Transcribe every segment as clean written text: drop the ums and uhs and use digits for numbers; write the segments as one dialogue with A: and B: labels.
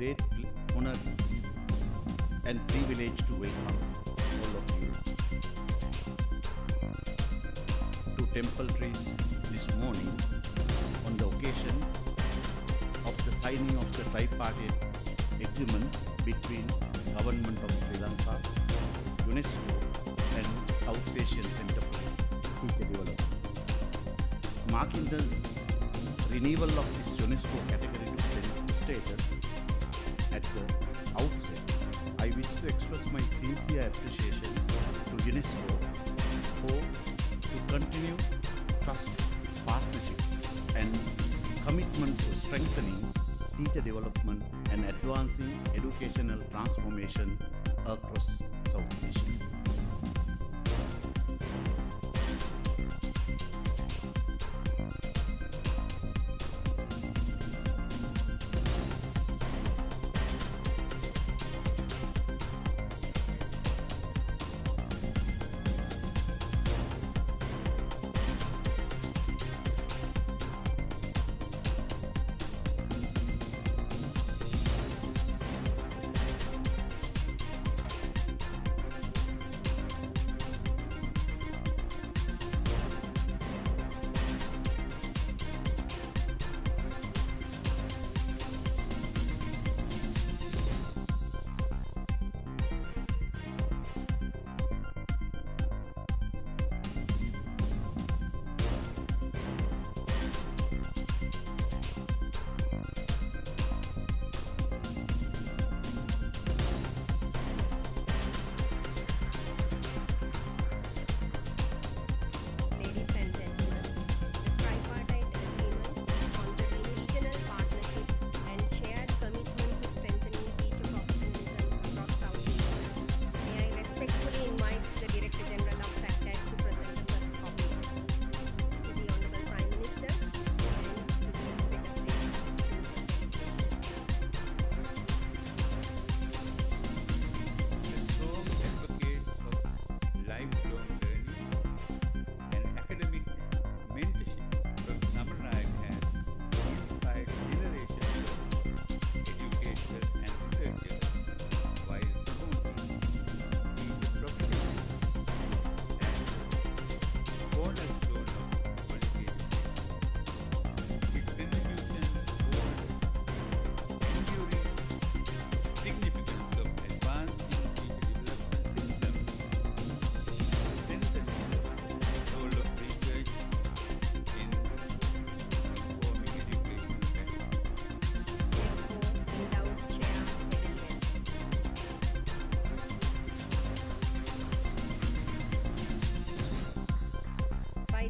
A: great honor and privilege to welcome all of you to Temple Trees this morning on the occasion of the signing of the tripartite agreement between Government of Sri Lanka, UNESCO and South Asian Centre for Teacher Development. Marking the renewal of this UNESCO category to status at the outset, I wish to express my sincere appreciation to UNESCO for to continue trust, partnership and commitment to strengthening teacher development and advancing educational transformation across South Asia.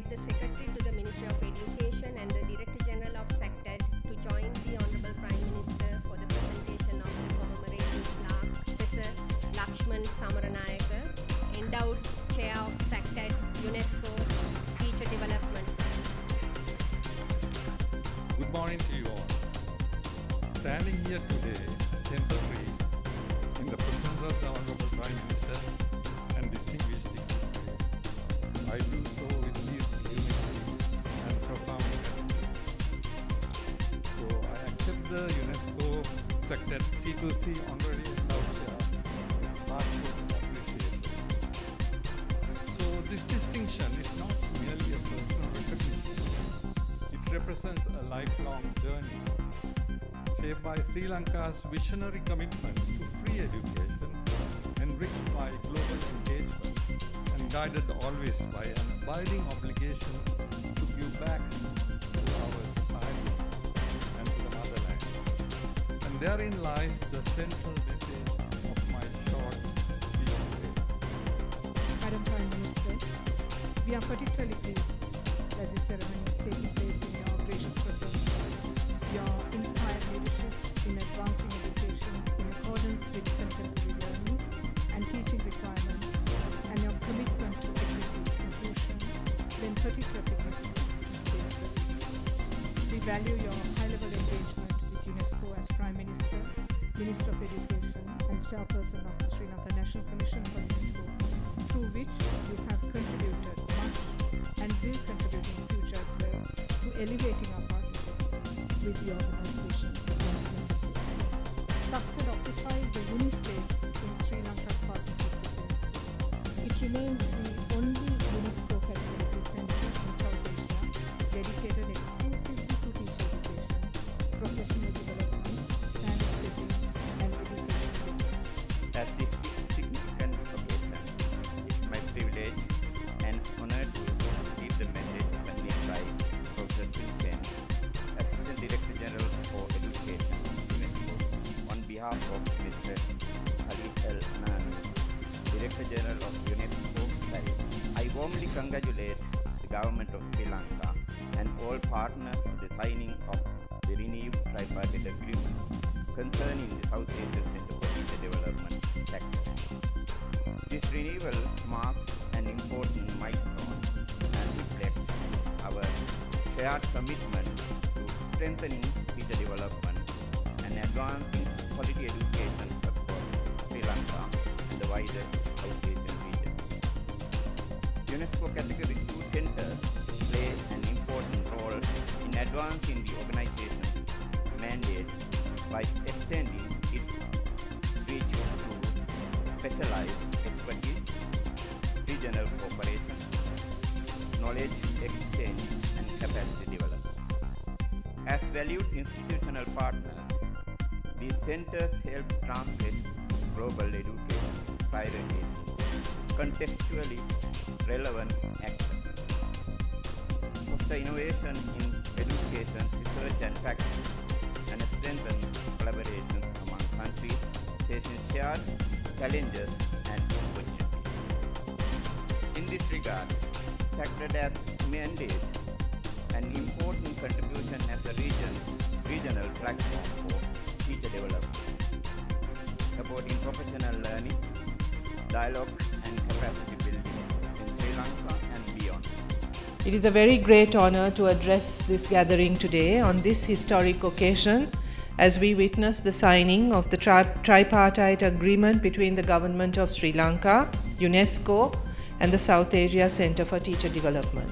B: The Secretary to the Ministry of Education and the Director General of SACTED to join the Honorable Prime Minister for the presentation of the commemorative plaque, Professor Lakshman Samaranayaka, Endowed Chair of SACTED, UNESCO, Teacher Development.
C: Good morning to you all. Standing here today, Temple Trees, in the presence of the Honorable Prime Minister and distinguished dignitaries, I do so with deep humility and profound gratitude. So I accept the UNESCO Sector C2C Honorary Endowed Chair with heartfelt appreciation. So this distinction is not merely a personal recognition. It represents a lifelong journey shaped by Sri Lanka's visionary commitment to free education, enriched by global engagement, and guided always by an abiding obligation to give back to our society and to the motherland. And therein lies the central message of my short speech today.
D: Madam Prime Minister, we are particularly pleased that this ceremony is taking place in your gracious presence. Your inspired leadership in advancing education in accordance with contemporary learning and teaching requirements, and your commitment to equity, inclusion, lend particular significance to today's proceedings. We value your high-level engagement with UNESCO as Prime Minister, Minister of Education, and Chairperson of the Sri Lanka National Commission for UNESCO, through which you have contributed much and will contribute in the future as well to elevating our partnership with the organization and its member states. a unique place in Sri Lanka's partnership with UNESCO. It remains the only UNESCO category center in South Asia dedicated exclusively to teacher education, professional development, standard setting, and education research.
E: At this significant occasion, it's my privilege and honor to receive the mandate conveyed by Professor Chen, Assistant Director General for Education, UNESCO, on behalf of Mr. Khalid Al Nani, Director General of UNESCO, Paris. I warmly congratulate the government of Sri Lanka and all partners on the signing of the renewed tripartite agreement concerning the South Asian Center for Teacher Development sector. This renewal marks an important milestone and reflects our shared commitment to strengthening teacher development and advancing quality education across Sri Lanka and the wider South Asian region. UNESCO Category 2 centers play an important role in advancing the organization's mandate by extending its reach to specialized expertise, regional cooperation, knowledge exchange, and capacity development. As valued institutional partners, these centers help translate global education priorities contextually relevant action, foster innovation in education, research and practice, and strengthen collaboration among countries facing shared challenges and opportunities. In this regard, SACRED has mandate an important contribution as a regional platform for teacher development, supporting professional learning, dialogue and capacity building in Sri Lanka and beyond.
F: It is a very great honor to address this gathering today on this historic occasion as we witness the signing of the tripartite agreement between the government of Sri Lanka, UNESCO, and the South Asia Center for Teacher Development.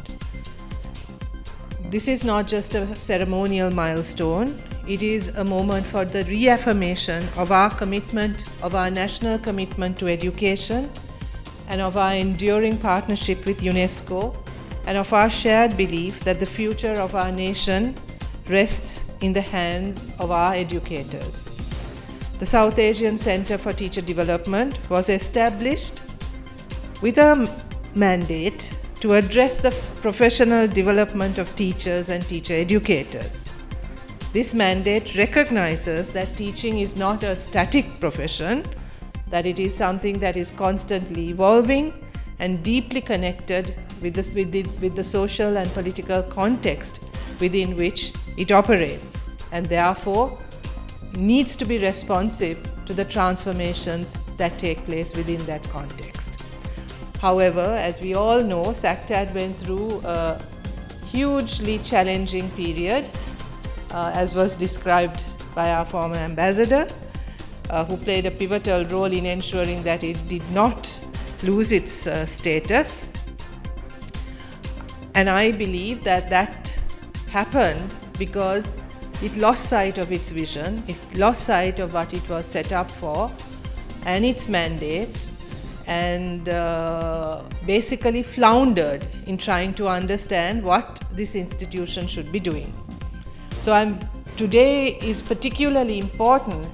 F: This is not just a ceremonial milestone, it is a moment for the reaffirmation of our commitment, of our national commitment to education, and of our enduring partnership with UNESCO, and of our shared belief that the future of our nation rests in the hands of our educators. The South Asian Center for Teacher Development was established with a mandate to address the professional development of teachers and teacher educators. This mandate recognizes that teaching is not a static profession, that it is something that is constantly evolving and deeply connected with the social and political context within which it operates, and therefore needs to be responsive to the transformations that take place within that context. However, as we all know, SACTAD went through a hugely challenging period, as was described by our former ambassador, who played a pivotal role in ensuring that it did not lose its status. And I believe that that happened because it lost sight of its vision, it lost sight of what it was set up for and its mandate, and basically floundered in trying to understand what this institution should be doing. So today is particularly important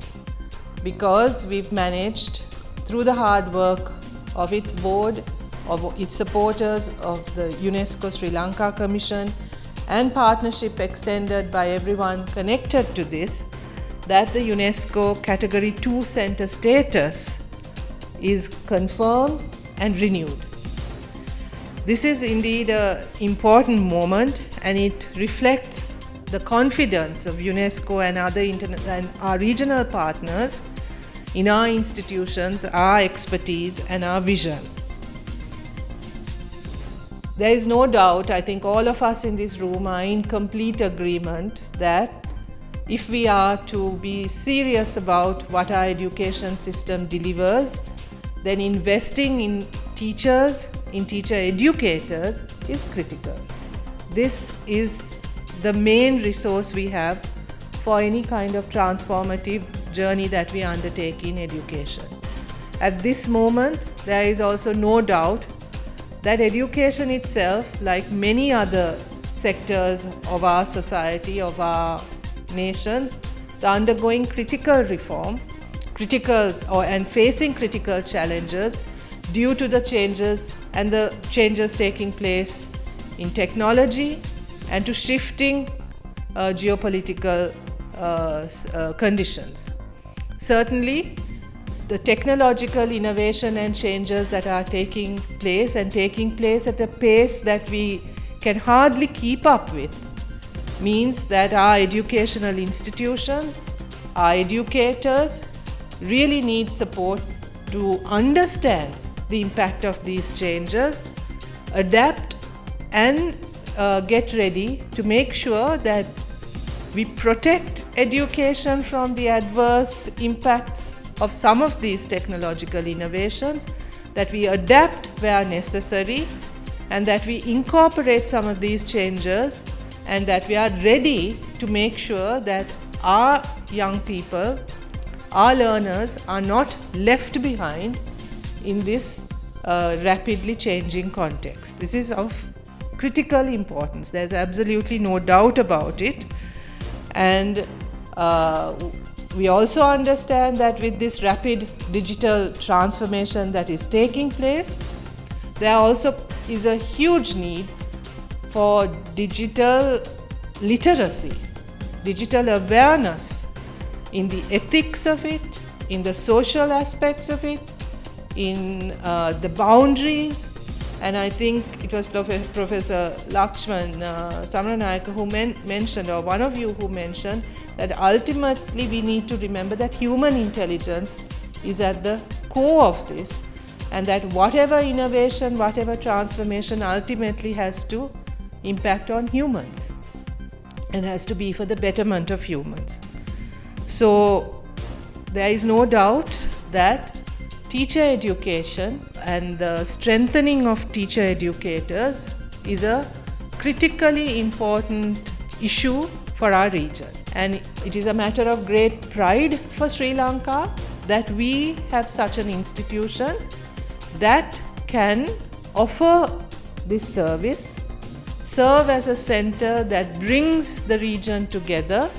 F: because we've managed, through the hard work of its board, of its supporters, of the UNESCO Sri Lanka Commission, and partnership extended by everyone connected to this, that the UNESCO Category 2 Center status is confirmed and renewed. This is indeed an important moment, and it reflects the confidence of UNESCO and and our regional partners in our institutions, our expertise, and our vision. There is no doubt, I think all of us in this room are in complete agreement that if we are to be serious about what our education system delivers, then investing in teachers, in teacher educators is critical. This is the main resource we have for any kind of transformative journey that we undertake in education. At this moment, there is also no doubt that education itself, like many other sectors of our society, of our nations, is undergoing critical reform, and facing critical challenges due to the changes taking place in technology and to shifting geopolitical conditions. Certainly, the technological innovation and changes that are taking place at a pace that we can hardly keep up with means that our educational institutions, our educators really need support to understand the impact of these changes, adapt and get ready to make sure that we protect education from the adverse impacts of some of these technological innovations, that we adapt where necessary, and that we incorporate some of these changes, and that we are ready to make sure that our young people, our learners, are not left behind in this rapidly changing context. This is of critical importance. There's absolutely no doubt about it. And we also understand that with this rapid digital transformation that is taking place, there also is a huge need for digital literacy, digital awareness in the ethics of it, in the social aspects of it, in the boundaries. And I think it was Professor Lakshman Samranayaka who mentioned, or one of you who mentioned, that ultimately we need to remember that human intelligence is at the core of this, and that whatever innovation, whatever transformation ultimately has to impact on humans and has to be for the betterment of humans. So there is no doubt that teacher education and the strengthening of teacher educators is a critically important issue for our region. And it is a matter of great pride for Sri Lanka that we have such an institution that can offer this service, serve as a center that brings the region together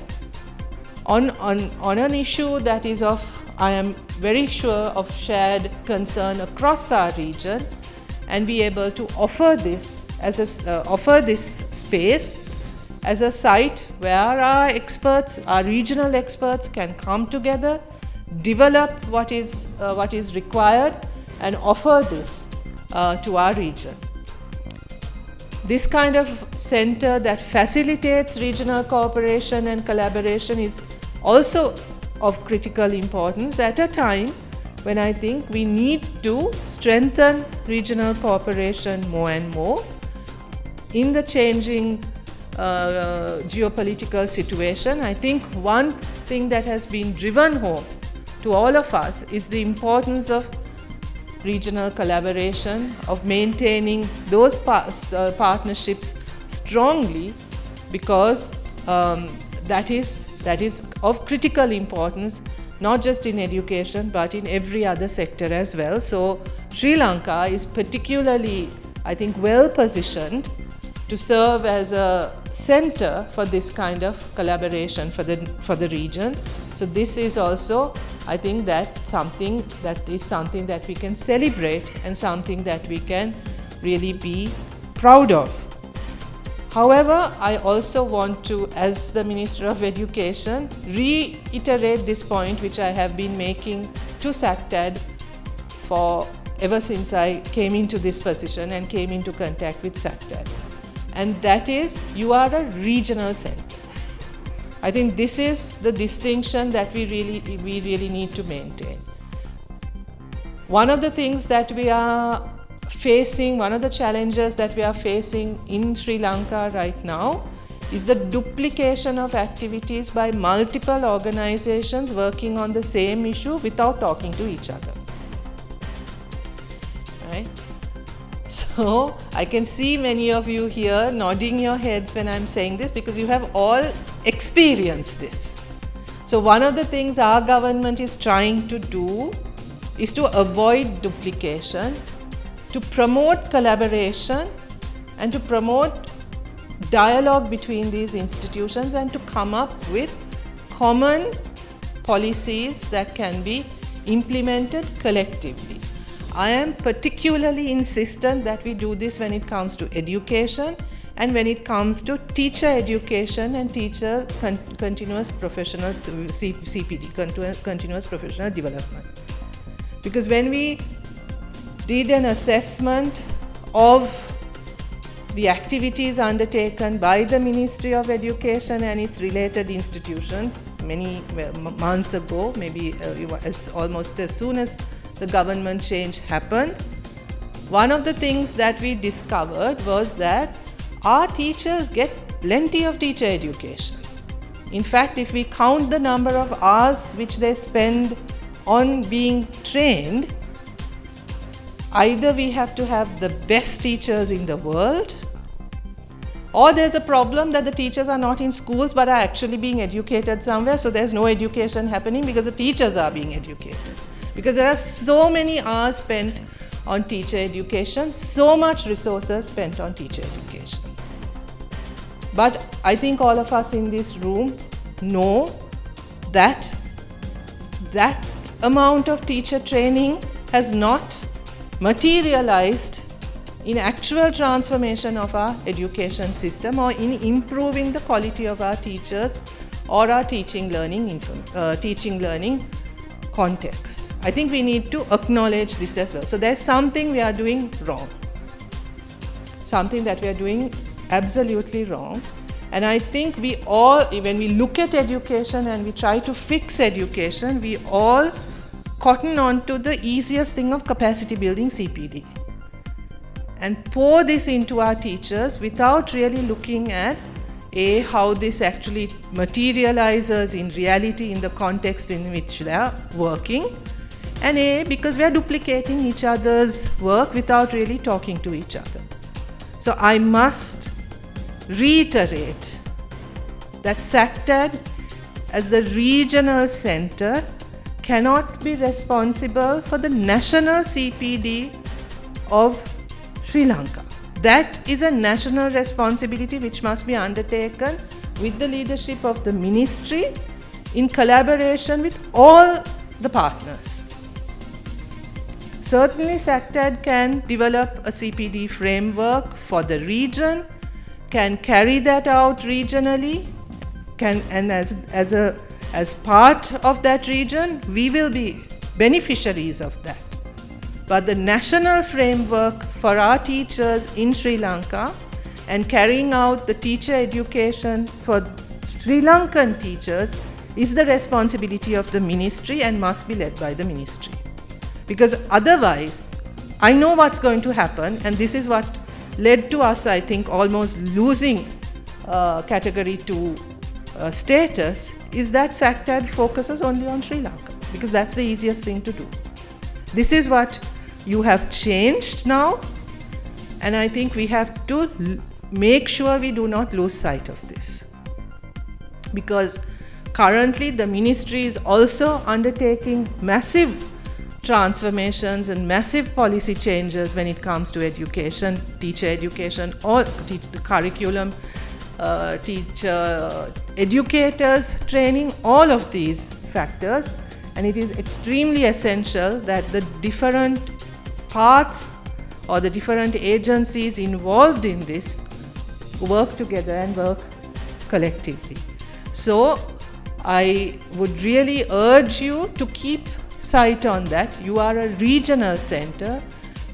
F: on an issue that is of, I am very sure, of shared concern across our region, and be able to offer this space as a site where our experts, our regional experts, can come together, develop what is required, and offer this to our region. This kind of center that facilitates regional cooperation and collaboration is also of critical importance at a time when I think we need to strengthen regional cooperation more and more in the changing geopolitical situation. I think one thing that has been driven home to all of us is the importance of regional collaboration, of maintaining those partnerships strongly, because that is of critical importance, not just in education but in every other sector as well. So Sri Lanka is particularly, I think, well positioned to serve as a center for this kind of collaboration for the region. So this is also, I think, that is something that we can celebrate and something that we can really be proud of. However, I also want to, as the Minister of Education, reiterate this point which I have been making to SACTAD for ever since I came into this position and came into contact with SACTAD. And that is, you are a regional center. I think this is the distinction that we really need to maintain. One of the things that we are facing, one of the challenges that we are facing in Sri Lanka right now is the duplication of activities by multiple organizations working on the same issue without talking to each other. Right? So I can see many of you here nodding your heads when I'm saying this, because you have all experienced this. So one of the things our government is trying to do is to avoid duplication, to promote collaboration and to promote dialogue between these institutions and to come up with common policies that can be implemented collectively. I am particularly insistent that we do this when it comes to education and when it comes to teacher education and teacher continuous professional CPD, continuous professional development. Because when we did an assessment of the activities undertaken by the Ministry of Education and its related institutions many months ago, maybe almost as soon as the government change happened, one of the things that we discovered was that our teachers get plenty of teacher education. In fact, if we count the number of hours which they spend on being trained, either we have to have the best teachers in the world, or there's a problem that the teachers are not in schools but are actually being educated somewhere, so there's no education happening because the teachers are being educated. Because there are so many hours spent on teacher education, so much resources spent on teacher education. But I think all of us in this room know that that amount of teacher training has not materialized in actual transformation of our education system or in improving the quality of our teachers or our teaching learning context. I think we need to acknowledge this as well. So there's something we are doing wrong, something that we are doing absolutely wrong. And I think we all, when we look at education and we try to fix education, we all cotton on to the easiest thing of capacity building, CPD, and pour this into our teachers without really looking at how this actually materializes in reality in the context in which they are working, and because we are duplicating each other's work without really talking to each other. So I must reiterate that SACTAD as the regional center cannot be responsible for the national CPD of Sri Lanka. That is a national responsibility which must be undertaken with the leadership of the ministry in collaboration with all the partners. Certainly SACTAD can develop a CPD framework for the region, can carry that out regionally, and as part of that region, we will be beneficiaries of that. But the national framework for our teachers in Sri Lanka and carrying out the teacher education for Sri Lankan teachers is the responsibility of the ministry and must be led by the ministry. Because otherwise, I know what's going to happen, and this is what led to us, I think, almost losing category 2 status, is that SACTAD focuses only on Sri Lanka, because that's the easiest thing to do. This is what you have changed now, and I think we have to make sure we do not lose sight of this. Because currently the ministry is also undertaking massive transformations and massive policy changes when it comes to education, teacher education, or the curriculum, teacher educators training, all of these factors. And it is extremely essential that the different parts or the different agencies involved in this work together and work collectively. So I would really urge you to keep sight on that. You are a regional center.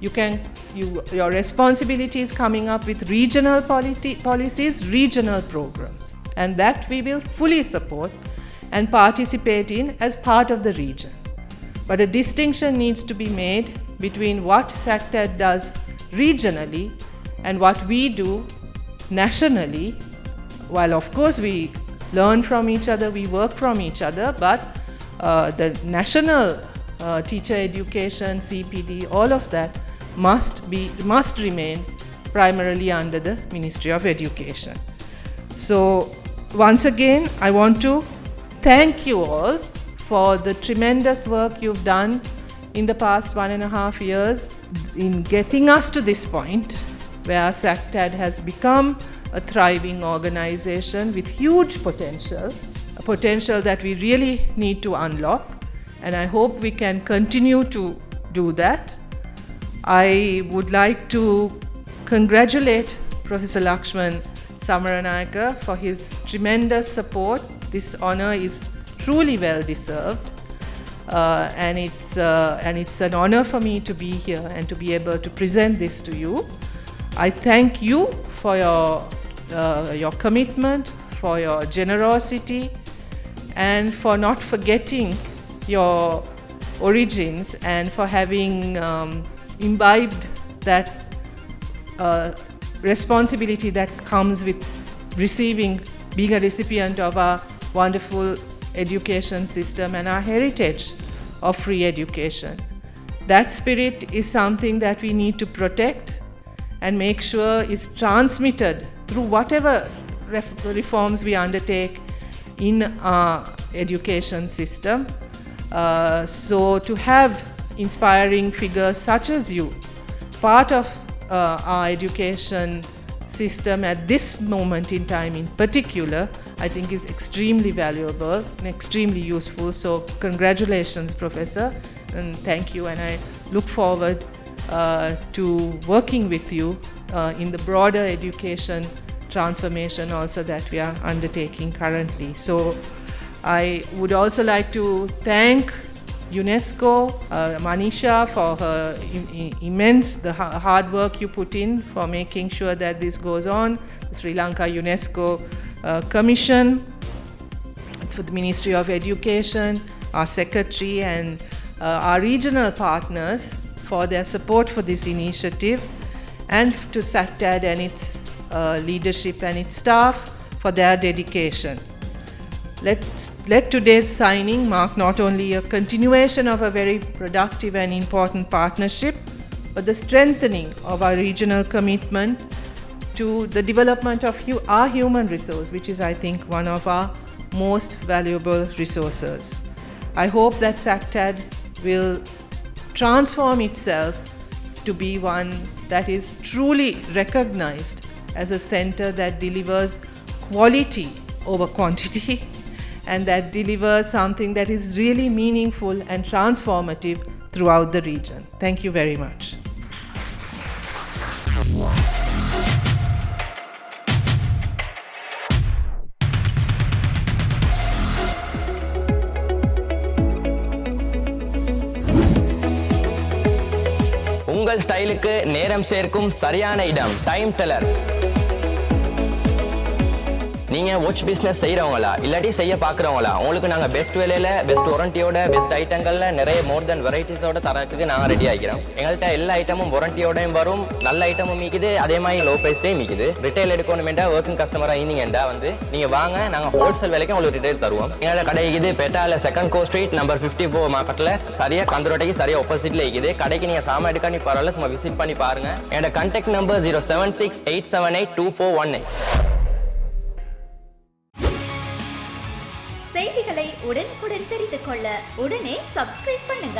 F: Your responsibility is coming up with regional policies, regional programs, and that we will fully support and participate in as part of the region. But a distinction needs to be made between what SACTAD does regionally and what we do nationally. While of course we learn from each other, we work from each other, but the national teacher education, CPD, all of that must remain primarily under the Ministry of Education. So once again, I want to thank you all for the tremendous work you've done in the past 1.5 years in getting us to this point where SACTAD has become a thriving organization with huge potential, a potential that we really need to unlock, and I hope we can continue to do that. I would like to congratulate Professor Lakshman Samaranayaka for his tremendous support. This honor is truly well deserved, and it's an honor for me to be here and to be able to present this to you. I thank you for your commitment, for your generosity, and for not forgetting your origins, and for having imbibed that responsibility that comes with being a recipient of our wonderful education system and our heritage of free education. That spirit is something that we need to protect and make sure is transmitted through whatever reforms we undertake in our education system. So to have inspiring figures such as you, part of our education system at this moment in time in particular, I think is extremely valuable and extremely useful. So congratulations, Professor, and thank you, and I look forward to working with you in the broader education transformation also that we are undertaking currently. So I would also like to thank UNESCO, Manisha, for her the hard work you put in for making sure that this goes on. The Sri Lanka UNESCO Commission, for the Ministry of Education, our Secretary, and our regional partners for their support for this initiative, and to SACTAD and its leadership and its staff for their dedication. Let today's signing mark not only a continuation of a very productive and important partnership, but the strengthening of our regional commitment to the development of our human resource, which is, I think, one of our most valuable resources. I hope that SACTAD will transform itself to be one that is truly recognized as a center that delivers quality over quantity, and that delivers something that is really meaningful and transformative throughout the region. Thank you very much.
G: உங்கள் ஸ்டைலுக்கு நேரம் சேர்க்கும் சரியான இடம் time teller. நீங்க watch business செய்யறவங்களா இல்லாட்டி செய்ய பாக்குறவங்களா, உங்களுக்கு நாங்க பெஸ்ட் விலையில பெஸ்ட் வாரண்டியோட பெஸ்ட் ஐட்டங்கள்ல நிறைய மோர் தென் வெரைட்டிஸோட தரத்துக்கு நாங்க ரெடி ஆகிறோம். எங்கள்கிட்ட எல்லா ஐட்டமும் வாரண்டியோடையும் வரும், நல்ல ஐட்டமும் மீக்குது, அதே மாதிரி லோ பிரைஸ்லயும் மீக்குது. ரிட்டைல் எடுக்கணுமெண்டா ஒர்க்கிங் கஸ்டமரா இருந்தீங்கடா வந்து நீங்க வாங்க, நாங்க ஹோல்சேல் விலைக்கு உங்களுக்கு ரிட்டைல் தருவோம். எங்களோட கடை இருக்குது பேட்டால 2nd Court Street நம்பர் 54 மார்க்கெட்ல, சரியா கந்தரோட்டைக்கு சரியா ஆப்போசிட்ல இருக்குது. கடைக்கு நீங்க சாமான் எடுக்கானி பரவாயில்ல, சும்மா விசிட் பண்ணி பாருங்க. என்னோட கான்டாக்ட் நம்பர் 0768782482419.
H: செய்திகளை உடனுக்குடன் தெரிந்து கொள்ள உடனே சப்ஸ்கிரைப் பண்ணுங்க.